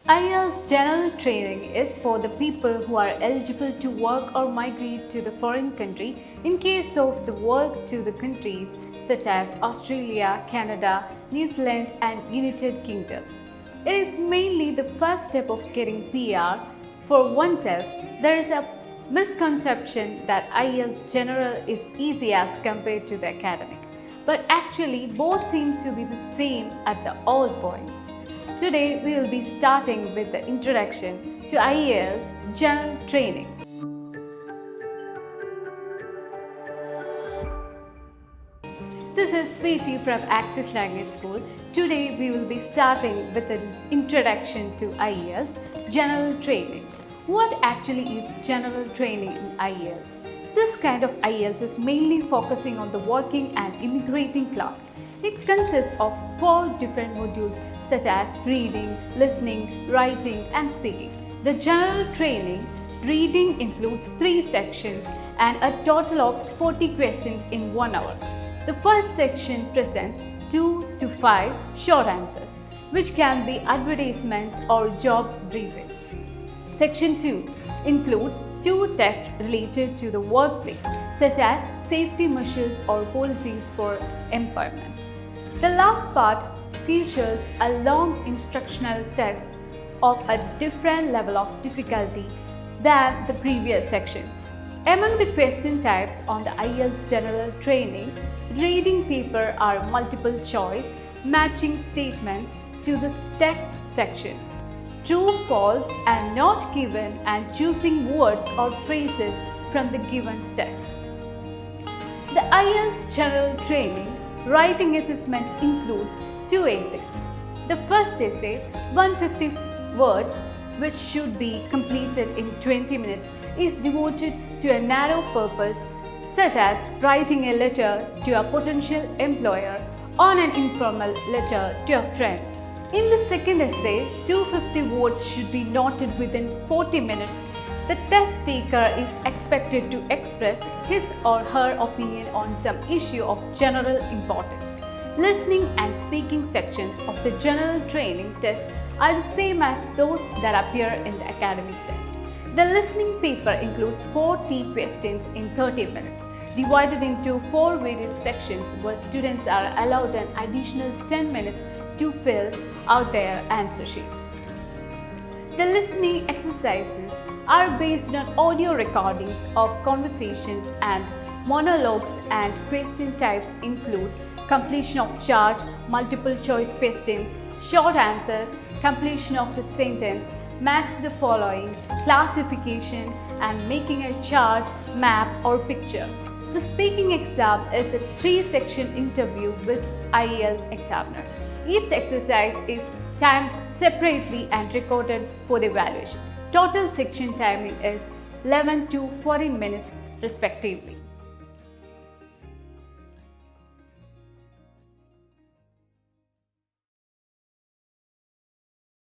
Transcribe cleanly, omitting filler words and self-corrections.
Ielts general training is for the people who are eligible to work or migrate to the foreign country in case of the work to the countries such as Australia, Canada, New Zealand and United Kingdom. It is mainly the first step of getting PR for oneself. There is a misconception that Ielts general is easy as compared to the academic, but actually both seem to be the same at the all points. Today we will be starting with the introduction to Ielts general training. This is Sweetie from Access Language School. Today we will be starting with an introduction to Ielts general training. What actually is general training in Ielts? This kind of Ielts is mainly focusing on the working and immigrating class. It consists of 4 different modules such as reading, listening, writing and speaking. The general training reading includes 3 sections and a total of 40 questions in 1 hour. The first section presents 2 to 5 short answers, which can be advertisements or job briefing. Section 2 includes 2 tests related to the workplace, such as safety measures or policies for employment. The last part features a long instructional test of a different level of difficulty than the previous sections. Among the question types on the Ielts general training, reading paper are multiple choice, matching statements to the text section, true, false and not given, and choosing words or phrases from the given text. The Ielts general training writing assessment includes 2 essays. The first essay, 150 words, which should be completed in 20 minutes, is devoted to a narrow purpose such as writing a letter to a potential employer or an informal letter to a friend. In the second essay, 250 words should be noted within 40 minutes. The test taker is expected to express his or her opinion on some issue of general importance. Listening and speaking sections of the general training test are the same as those that appear in the academic test. The listening paper includes 40 questions in 30 minutes, divided into 4 various sections where students are allowed an additional 10 minutes to fill out their answer sheets. The listening exercises are based on audio recordings of conversations and monologues, and question types include completion of chart, multiple choice questions, short answers, completion of the sentence, match the following, classification and making a chart, map or picture. The speaking exam is a 3-section interview with Ielts examiner. Each exercise is timed separately and recorded for the evaluation. Total section timing is 11 to 14 minutes respectively.